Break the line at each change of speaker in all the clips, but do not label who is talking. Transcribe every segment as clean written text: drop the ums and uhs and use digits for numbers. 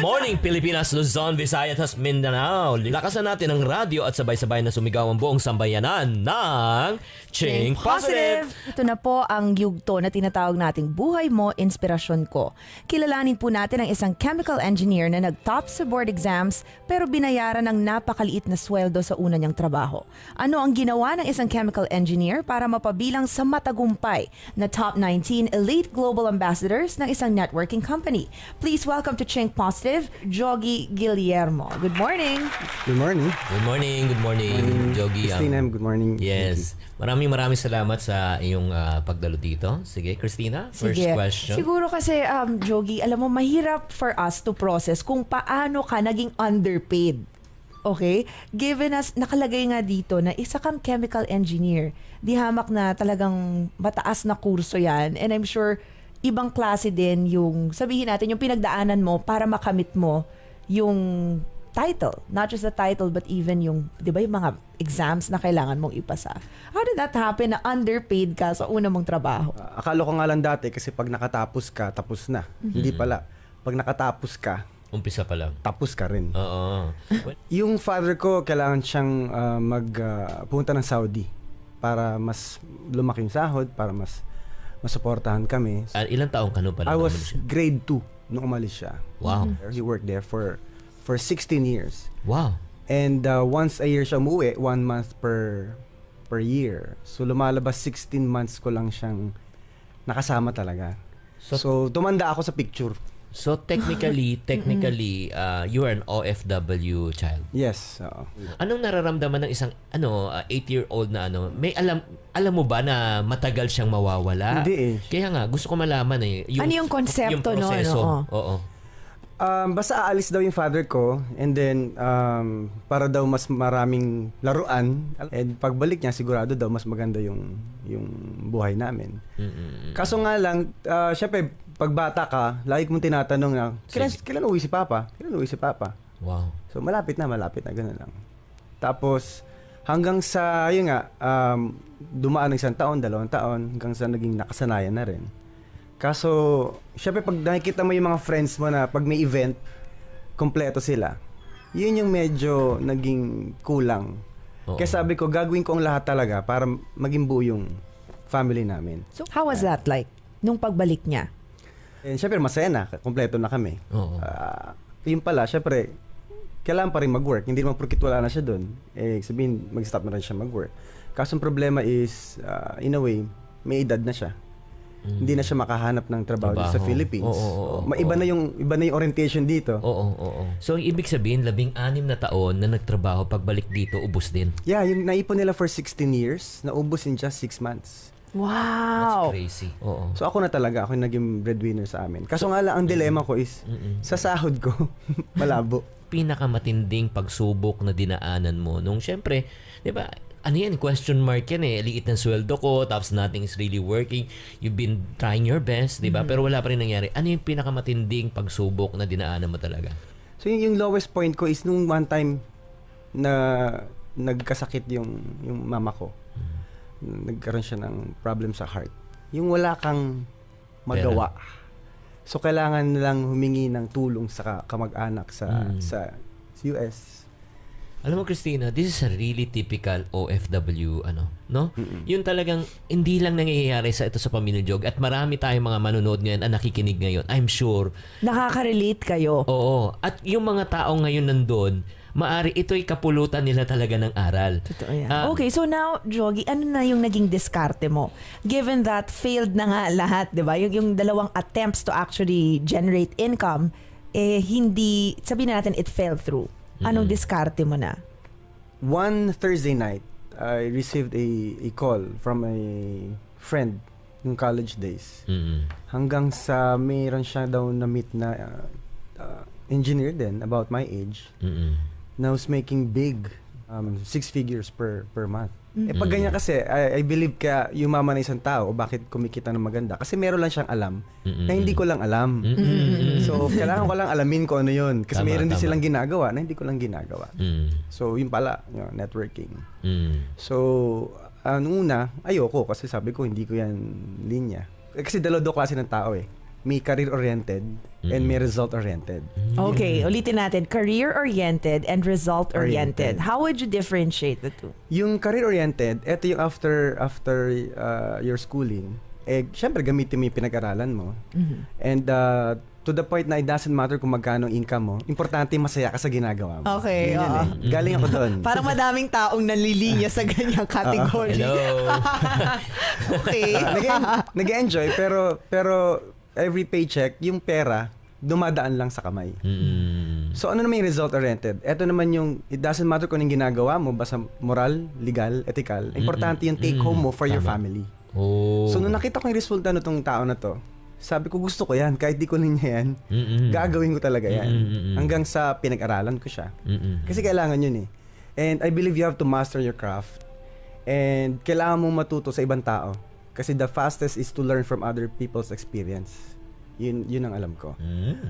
morning, Pilipinas, Luzon, Visayas, at Mindanao. Lakasan natin ang radyo at sabay-sabay na sumigaw ang buong sambayanan ng Ching Positive!
Ito na po ang yugto na tinatawag nating Buhay Mo, Inspirasyon Ko. Kilalanin po natin ang isang chemical engineer na nag-top sa board exams pero binayaran ng napakaliit na sweldo sa una niyang trabaho. Ano ang ginawa ng isang chemical engineer para mapabilang sa matagumpay na top 19 elite global ambassadors ng isang networking company? Please welcome to Ching Positive, Jogi Guillermo. Good morning.
Good morning.
Good morning, good morning, Jogi.
Christina, good morning.
Yes. Maraming salamat sa iyong pagdalo dito. Sige, Christina, first question.
Siguro kasi, Jogi, alam mo, mahirap for us to process kung paano ka naging underpaid. Okay? Given us, nakalagay nga dito na isa kang chemical engineer. Di hamak na talagang mataas na kurso yan. And I'm sure ibang klase din yung, sabihin natin, yung pinagdaanan mo para makamit mo yung title. Not just the title, but even yung, di ba, yung mga exams na kailangan mong ipasa. How did that happen na underpaid ka sa una mong trabaho?
Akala ko nga lang dati kasi pag nakatapos ka, tapos na. Hindi pala. Pag nakatapos ka,
Umpisa pa lang.
tapos ka rin.
Oo.
Yung father ko, kailangan siyang pumunta ng Saudi para mas lumaki yung sahod, para mas masuportahan kami.
Ilang taong ka no pala?
I was grade 2 nung umalis siya.
Wow.
He worked there for 16 years.
Wow.
And once a year siya umuwi, 1 month per year. So lumalabas 16 months ko lang siyang nakasama talaga. So tumanda ako sa picture.
So technically, you are an OFW child.
Yes.
Anong nararamdaman ng isang 8-year-old na may alam mo ba na matagal siyang mawawala?
Hindi eh.
Kaya nga gusto ko malaman
Ano yung konsepto,
yung proseso.
no?
Oo.
Basta aalis daw yung father ko and then para daw mas maraming laruan and pagbalik niya sigurado daw mas maganda yung buhay namin. Kaso nga lang syempre pagbata ka, lagi mong tinatanong na kailan uwi si Papa? Kailan uwi si Papa?
Wow.
So malapit na gano'n lang. Tapos hanggang sa yun nga dumaan ng 1 taon, 2 taon hanggang sa naging nakasanayan na rin. Kaso, syempre pag nakikita mo yung mga friends mo na pag may event, kompleto sila. Yun yung medyo naging kulang.
Oo.
Kaya sabi ko, gagawin ko ang lahat talaga para maging buo yung family namin.
So, how was that like nung pagbalik niya?
And syempre masaya na, kompleto na kami.
Oo.
Yun pala, syempre, kailangan pa rin mag-work. Hindi naman porkit wala na siya doon. Sabihin, mag-stop na rin siya mag-work. Kaso ang problema is, in a way, may edad na siya. Hindi na siya makahanap ng trabaho sa Philippines. Iba na yung orientation dito.
Oo. So, ibig sabihin, 16 na taon na nagtrabaho, pagbalik dito, ubos din.
Yeah, yung naipon nila for 16 years, naubos in just 6 months.
Wow!
That's crazy. Oo.
So, ako na talaga, ako yung naging breadwinner sa amin. Kaso nga lang, ang dilemma ko is, sa sahod ko, malabo.
Pinakamatinding pagsubok na dinaanan mo nung, syempre, di ba, question mark yan liit ng sweldo ko, tapos nothing is really working. You've been trying your best, di ba? Pero wala pa rin nangyari. Ano yung pinakamatinding pagsubok na dinaanan mo talaga?
So, yung lowest point ko is nung one time na nagkasakit yung mama ko. Nagkaroon siya ng problem sa heart. Yung wala kang magawa. So, kailangan lang humingi ng tulong sa kamag-anak sa US.
Alam mo, Christina, this is a really typical OFW, no? Yun talagang hindi lang nangyayari ito sa Pamilya Jog at marami tayong mga manonood ngayon at nakikinig ngayon. I'm sure.
Nakaka-relate kayo.
Oo. At yung mga tao ngayon nandun, maari ito'y kapulutan nila talaga ng aral.
Totoo yan. Okay, so now, Jogi, ano na yung naging diskarte mo? Given that failed na nga lahat, di ba? Yung dalawang attempts to actually generate income, hindi, sabihin na natin, it fell through. Anong diskarte mo na?
One Thursday night, I received a call from a friend nung college days. Hanggang sa mayroon siya daw na-meet na engineer din about my age. Na was making big 6 figures per month. Pag ganyan kasi, I believe kaya yumaman na isang tao, bakit kumikita ng maganda? Kasi meron lang siyang alam na hindi ko lang alam. So, kailangan ko lang alamin ko ano yun. Kasi meron din silang ginagawa na hindi ko lang ginagawa. So, yun pala, networking. So, nung una, ayoko kasi sabi ko, hindi ko yan linya. Kasi dalawa klase ng tao . may career-oriented and may result-oriented.
Okay, ulitin natin. Career-oriented and result-oriented.
Oriented.
How would you differentiate the two?
Yung career-oriented, ito yung after your schooling, syempre gamitin mo yung pinag-aralan mo. And to the point na it doesn't matter kung magkano income mo, importante masaya ka sa ginagawa mo.
Okay,
Yun
oo.
Galing ako doon.
Parang madaming taong nanlilinya sa ganyang category.
Hello.
Okay.
Nag-enjoy pero every paycheck, yung pera, dumadaan lang sa kamay. So ano naman yung result-oriented? Ito naman yung, it doesn't matter kung anong ginagawa mo, basta moral, legal, ethical. Importante yung take home mo for your family.
Oh.
So nung nakita ko yung resulta nitong tao na to, sabi ko gusto ko yan, kahit di ko niya yan, gagawin ko talaga yan. Hanggang sa pinag-aralan ko siya. Kasi kailangan yun eh. And I believe you have to master your craft. And kailangan mong matuto sa ibang tao. Kasi the fastest is to learn from other people's experience. Yun ang alam ko.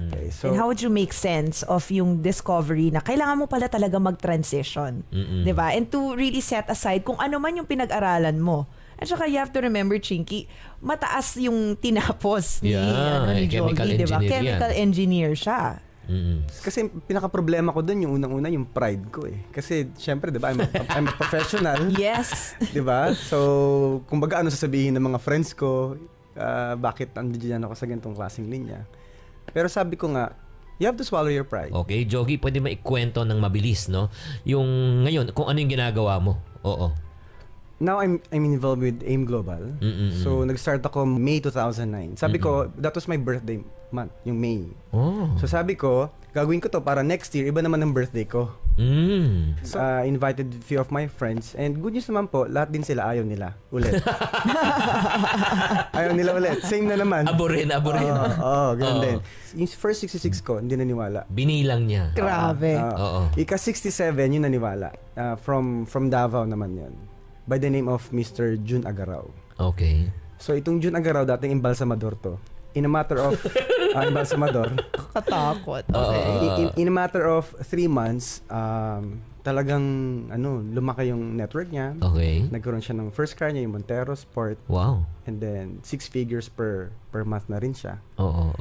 Okay, so,
And how would you make sense of yung discovery na kailangan mo pala talaga mag-transition? Diba? And to really set aside kung ano man yung pinag-aralan mo. At saka you have to remember, Chinky, mataas yung tinapos ni
chemical
Jogi, diba?
engineer
Chemical engineer siya.
kasi pinaka-problema ko dun yung unang-una yung pride ko eh. Kasi syempre, 'di ba, I'm a professional.
Yes.
'Di ba? So, kumbaga ano sasabihin ng mga friends ko, bakit andiyan ako sa ganitong klaseng linya. Pero sabi ko nga, you have to swallow your pride.
Okay, Jogi, pwede maikwento ng mabilis, no? Yung ngayon, kung ano yung ginagawa mo. Oo.
Now I'm involved with AIM Global. So nag-start ako May 2009. Sabi ko, that was my birthday month, yung May.
Oh.
So sabi ko, gagawin ko to para next year iba naman ang birthday ko. So invited a few of my friends and good news naman po, lahat din sila ayaw nila ulit. Ayaw nila ulit. Same na naman.
Aborin.
Ganun din. Yung first 66 ko, hindi naniwala.
Binilang niya.
Grabe.
Ika 67 yung naniwala. From Davao naman yun. By the name of Mr. Jun Agaraw.
Okay.
So itong Jun Agaraw, dating embalsamador to. In a matter of embalsamador.
Katakot.
In a matter of 3 months, talagang lumaki yung network niya.
Okay.
Nagkaroon siya ng first car niya, yung Montero Sport.
Wow.
And then 6 figures per month na rin siya.
Oo.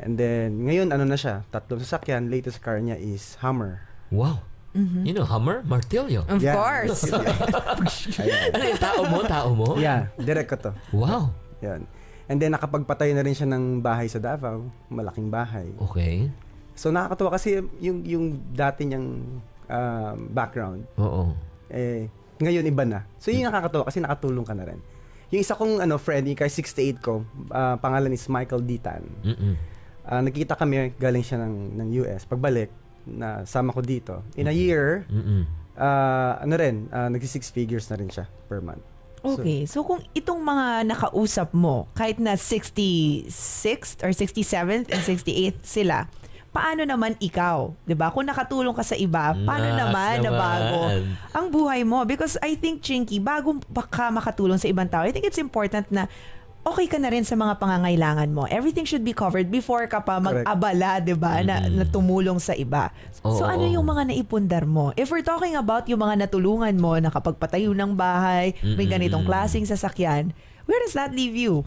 And then ngayon na siya, 3 sasakyan, latest car niya is Hummer.
Wow. You know, Hummer, Martillo.
Of course.
Ayan.
Ano yung tao mo?
Yeah, direct ko to.
Wow.
Yan. And then nakapagpatay na rin siya ng bahay sa Davao, malaking bahay.
Okay.
So nakakatuwa kasi yung dati niyang background.
Oo.
Ngayon iba na. So yun nakakatuwa kasi nakatulong ka na rin. Yung isa kong friend, yung kay 68 ko, pangalan is Michael Ditan. Nakita kami, galing siya ng US. Pagbalik, sama ko dito. In a year, nagsi 6 figures na rin siya per month.
Okay, so kung itong mga nakausap mo, kahit na 66th or 67th and 68th sila, paano naman ikaw? 'Di ba? Kung nakatulong ka sa iba, paano naman na bago ang buhay mo? Because I think, Chinky, bago ka makatulong sa ibang tao, I think it's important na okay ka na rin sa mga pangangailangan mo. Everything should be covered before ka pa mag-abala, 'di ba, na tumulong sa iba. So ano yung mga naipundar mo? If we're talking about yung mga natulungan mo, nakapagpatayo ng bahay, may ganitong klaseng sasakyan, where does that leave you?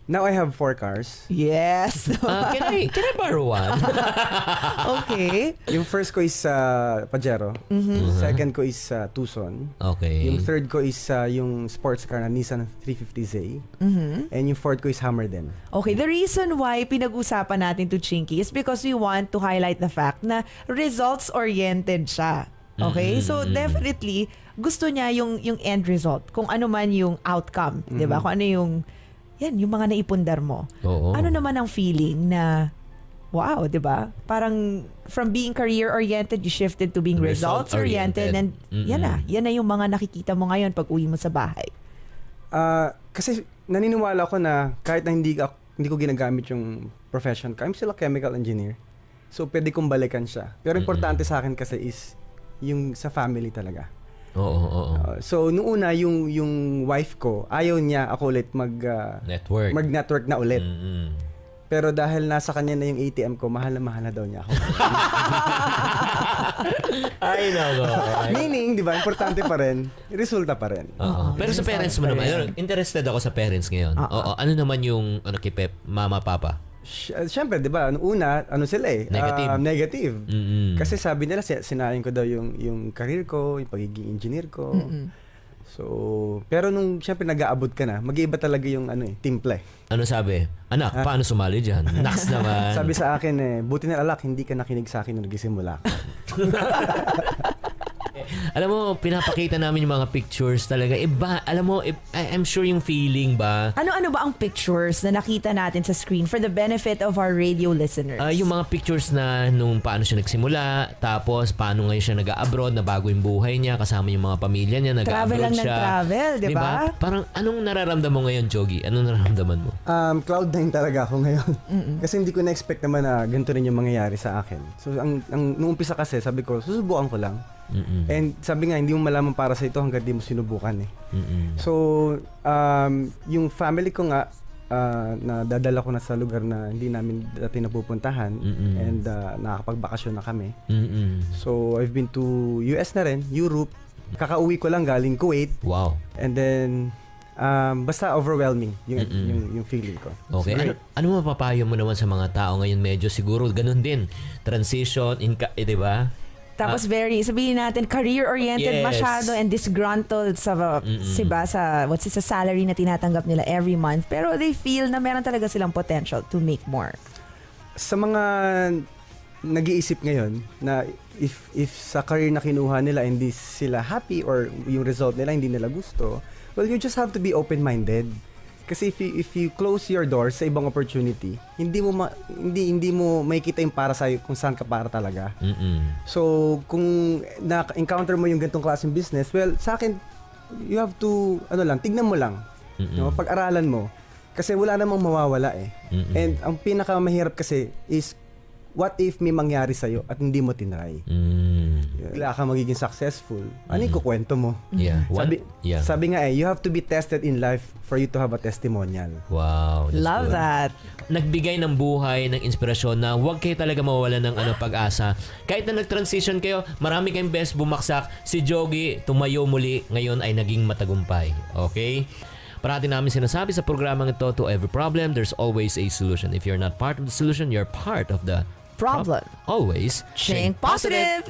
Now I have 4 cars.
Yes.
Can I borrow one?
Okay.
Yung first ko is Pajero. Second ko is Tucson.
Okay.
Yung third ko is yung sports car na Nissan 350Z. And yung fourth ko is Hummer din.
Okay, the reason why pinag-usapan natin to Chinky is because we want to highlight the fact na results-oriented siya. Okay? So definitely, gusto niya yung end result. Kung ano man yung outcome. 'Di ba? Kung ano yung yung mga naipundar mo.
Oo.
Ano naman ang feeling na, wow, di ba? Parang from being career-oriented, you shifted to being results-oriented. And yan na yung mga nakikita mo ngayon pag uwi mo sa bahay.
Kasi naniniwala ko na kahit na hindi ko ginagamit yung profession ko, I'm still a chemical engineer. So pwede kong balikan siya. Pero importante sa akin kasi is yung sa family talaga.
Oo.
So nung una yung wife ko, ayaw niya ako ulit mag-network na ulit. Pero dahil nasa kanya na yung ATM ko, mahal na daw niya ako.
Ay, nako.
Meaning, di ba, importante pa rin, resulta pa rin.
Pero sa parents mo naman, interested ako sa parents ngayon. Ano naman yung kay Pep, mama, papa?
Siyempre, di ba, una, sila eh? Negative. Kasi sabi nila, sinayang ko daw yung career ko, yung pagiging engineer ko. So, pero nung siyempre nag-aabot ka na, mag-iiba talaga yung timpla eh.
Ano sabi? Anak, paano sumali dyan? Naks naman.
Sabi sa akin buti na alak, hindi ka nakinig sa akin nung nagsimula ka.
Alam mo, pinapakita namin yung mga pictures talaga. Alam mo, I'm sure yung feeling ba?
Ano ba ang pictures na nakita natin sa screen for the benefit of our radio listeners?
Yung mga pictures na nung paano siya nagsimula, tapos paano ngayon siya nag-abroad, na bago yung buhay niya, kasama yung mga pamilya niya, nag-abroad
lang
siya.
Travel, di ba?
Parang anong nararamdaman mo ngayon, Jogi? Anong nararamdaman mo?
Cloud nine talaga ako ngayon. Kasi hindi ko na-expect naman na ganito rin yung mangyayari sa akin. So, nung umpisa kasi, sabi ko, susubukan ko lang. And sabi nga, hindi mo malaman para sa ito hanggang di mo sinubukan eh. So, yung family ko nga, na dadala ko na sa lugar na hindi namin dati napupuntahan and nakakapagbakasyon na kami. So, I've been to US na rin, Europe. Kakauwi ko lang galing Kuwait.
Wow.
And then, basta overwhelming yung feeling ko.
Okay. Ano mapapayo mo naman sa mga tao ngayon? Medyo siguro ganun din. Transition, di ba?
Tapos sabihin natin, career-oriented masyado and disgruntled sa salary na tinatanggap nila every month. Pero they feel na meron talaga silang potential to make more.
Sa mga nag-iisip ngayon na if sa career na kinuha nila hindi sila happy or yung result nila hindi nila gusto, well, you just have to be open-minded. Kasi if you close your doors sa ibang opportunity, hindi mo makikita yung para sa kung saan ka para talaga. So, kung na-encounter mo yung ganitong klaseng business, well, sa akin, you have to, tignan mo lang. No? Pag-aralan mo. Kasi wala namang mawawala eh. And ang pinakamahirap kasi is, what if may mangyari sa'yo at hindi mo tinry? Bigla ka magiging successful. Ano yung kukwento mo? Sabi nga you have to be tested in life for you to have a testimonial.
Wow.
Love that.
Nagbigay ng buhay, ng inspirasyon na huwag kayo talaga mawawalan ng pag-asa. Kahit na nag-transition kayo, marami kayong best bumagsak. Si Jogi, tumayo muli, ngayon ay naging matagumpay. Okay? Parati namin sinasabi sa programang ito, to every problem, there's always a solution. If you're not part of the solution, you're part of the
problem.
Always
think positive.